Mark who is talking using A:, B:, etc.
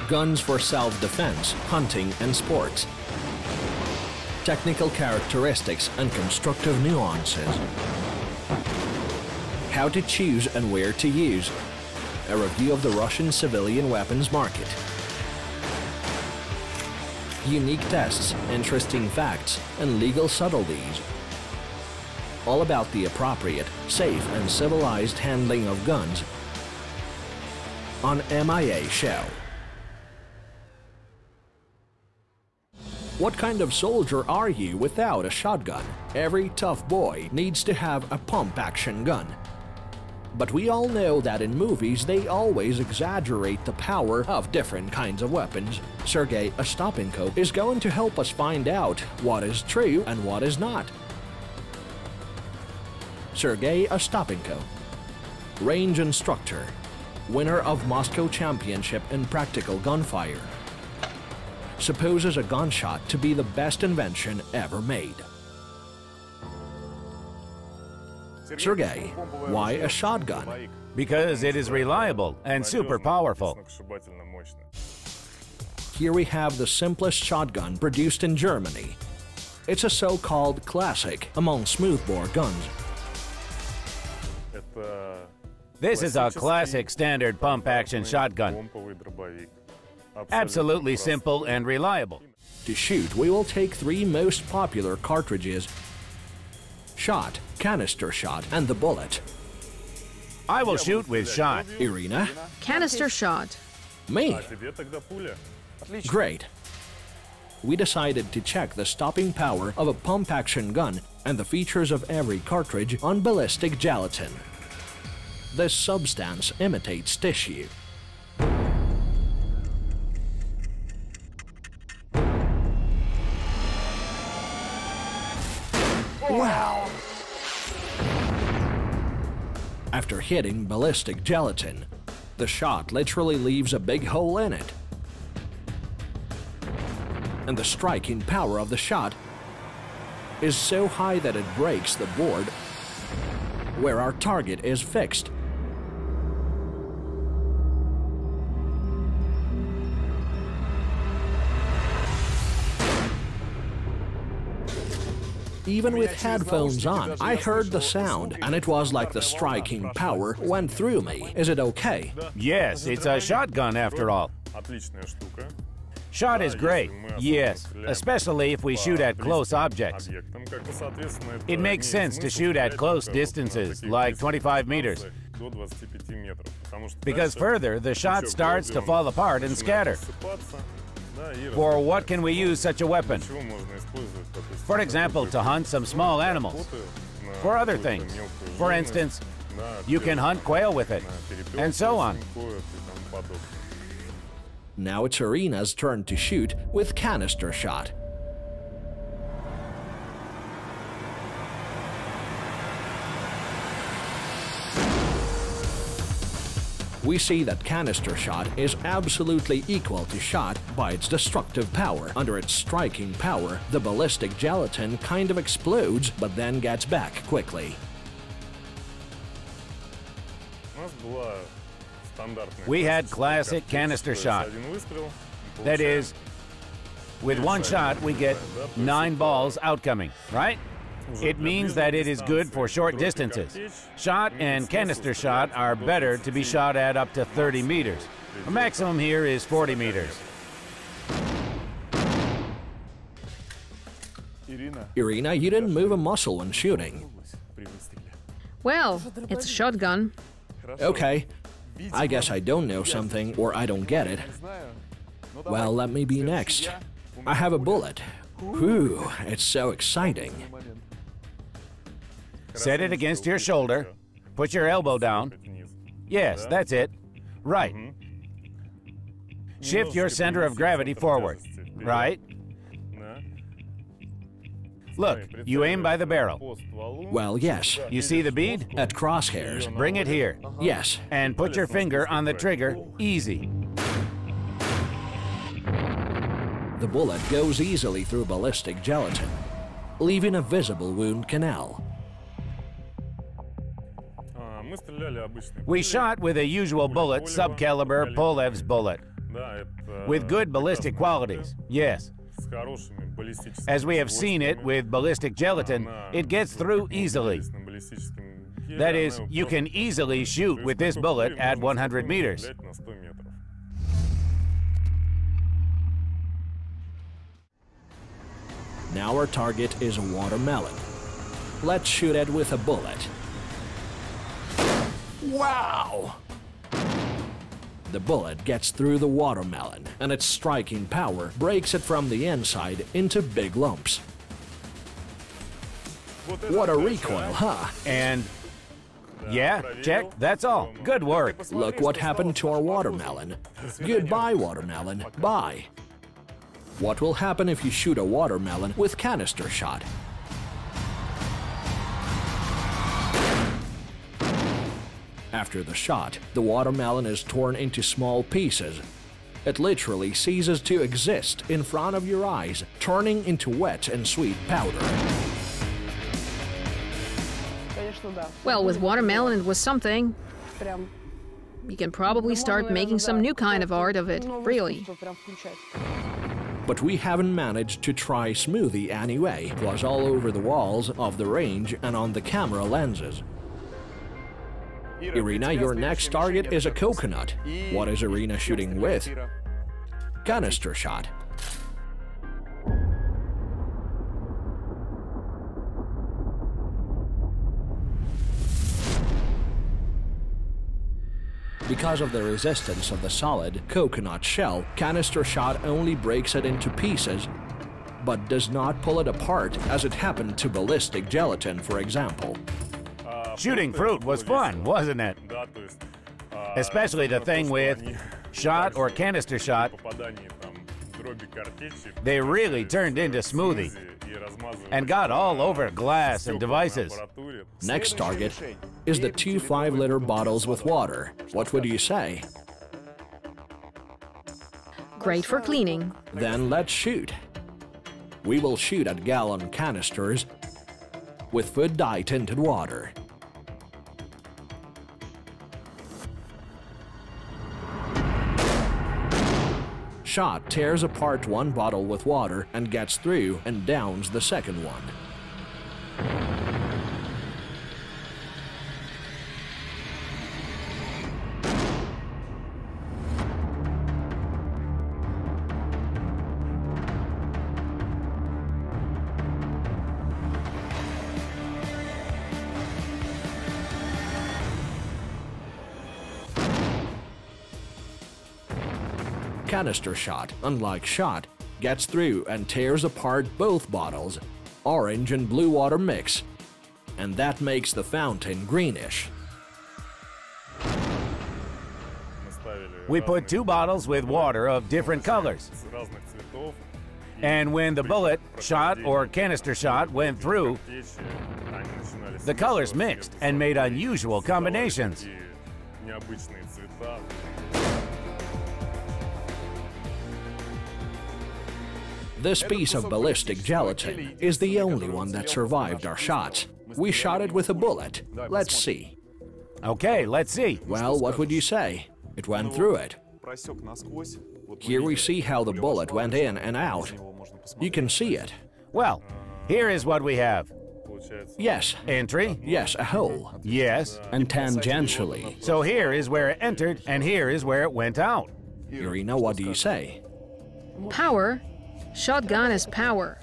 A: Guns for self-defense, hunting and sports. Technical characteristics and constructive nuances. How to choose and where to use. A review of the Russian civilian weapons market. Unique tests, interesting facts, and legal subtleties. All about the appropriate, safe, and civilized handling of guns on MIA Show. What kind of soldier are you without a shotgun? Every tough boy needs to have a pump-action gun. But we all know that in movies they always exaggerate the power of different kinds of weapons. Sergei Ostapenko is going to help us find out what is true and what is not. Sergei Ostapenko, range instructor, winner of Moscow Championship in practical gunfire, supposes a gunshot to be the best invention ever made. Sergei, why a shotgun?
B: Because it is reliable and super powerful.
A: Here we have the simplest shotgun produced in Germany. It's a so-called classic among smoothbore guns.
B: This is a classic standard pump-action shotgun. Absolutely simple and reliable.
A: To shoot, we will take three most popular cartridges: Shot, Canister Shot, and the Bullet.
B: I will shoot with Shot.
A: Irina?
C: Canister Shot.
A: Me? Great. We decided to check the stopping power of a pump-action gun and the features of every cartridge on ballistic gelatin. This substance imitates tissue. Wow! After hitting ballistic gelatin, the shot literally leaves a big hole in it. And the striking power of the shot is so high that it breaks the board where our target is fixed. Even with headphones on, I heard the sound, and it was like the striking power went through me. Is it okay?
B: Yes, it's a shotgun after all. Shot is great, yes, especially if we shoot at close objects. It makes sense to shoot at close distances, like 25 meters. Because further, the shot starts to fall apart and scatter. For what can we use such a weapon? For example, to hunt some small animals. For other things. For instance, you can hunt quail with it, and so on.
A: Now it's Irina's turn to shoot with Canister Shot. We see that Canister Shot is absolutely equal to Shot by its destructive power. Under its striking power, the ballistic gelatin kind of explodes but then gets back quickly.
B: We had classic Canister Shot. That is, with one shot we get 9 balls outcoming, right? It means that it is good for short distances. Shot and Canister Shot are better to be shot at up to 30 meters. The maximum here is 40 meters.
A: Irina, you didn't move a muscle when shooting.
C: Well, it's a shotgun.
A: Okay, I guess I don't know something or I don't get it. Well, let me be next. I have a bullet. Whew, it's so exciting.
B: Set it against your shoulder. Put your elbow down. Yes, that's it. Right. Shift your center of gravity forward. Right. Look, you aim by the barrel.
A: Well, yes.
B: You see the bead?
A: At crosshairs.
B: Bring it here.
A: Yes.
B: And put your finger on the trigger. Easy.
A: The bullet goes easily through ballistic gelatin, leaving a visible wound canal.
B: We shot with a usual bullet, subcaliber Polev's bullet. With good ballistic qualities, yes. As we have seen it with ballistic gelatin, it gets through easily. That is, you can easily shoot with this bullet at 100 meters.
A: Now our target is a watermelon. Let's shoot it with a bullet. Wow! The bullet gets through the watermelon, and its striking power breaks it from the inside into big lumps. What a recoil, huh?
B: And yeah, check, that's all. Good work.
A: Look what happened to our watermelon. Goodbye, watermelon. Bye. What will happen if you shoot a watermelon with canister shot? After the shot, the watermelon is torn into small pieces. It literally ceases to exist in front of your eyes, turning into wet and sweet powder.
C: Well, with watermelon it was something. You can probably start making some new kind of art of it, really.
A: But we haven't managed to try Smoothie anyway. It was all over the walls of the range and on the camera lenses. Irina, your next target is a coconut. What is Irina shooting with? Canister shot. Because of the resistance of the solid coconut shell, canister shot only breaks it into pieces, but does not pull it apart as it happened to ballistic gelatin, for example.
B: Shooting fruit was fun, wasn't it? Especially the thing with shot or canister shot. They really turned into Smoothie and got all over glass and devices.
A: Next target is the 2 5-liter bottles with water. What would you say?
C: Great for cleaning.
A: Then let's shoot. We will shoot at gallon canisters with food dye tinted water. Shot tears apart one bottle with water and gets through and downs the second one. Canister shot, unlike shot, gets through and tears apart both bottles, orange and blue water mix, and that makes the fountain greenish.
B: We put 2 bottles with water of different colors. And when the bullet, shot, or canister shot went through, the colors mixed and made unusual combinations.
A: This piece of ballistic gelatin is the only one that survived our shots. We shot it with a bullet. Let's see.
B: Okay, let's see.
A: Well, what would you say? It went through it. Here we see how the bullet went in and out. You can see it.
B: Well, here is what we have.
A: Yes.
B: Entry?
A: Yes, a hole.
B: Yes.
A: And tangentially.
B: So here is where it entered, and here is where it went out.
A: Irina, what do you say?
C: Power. Shotgun is power.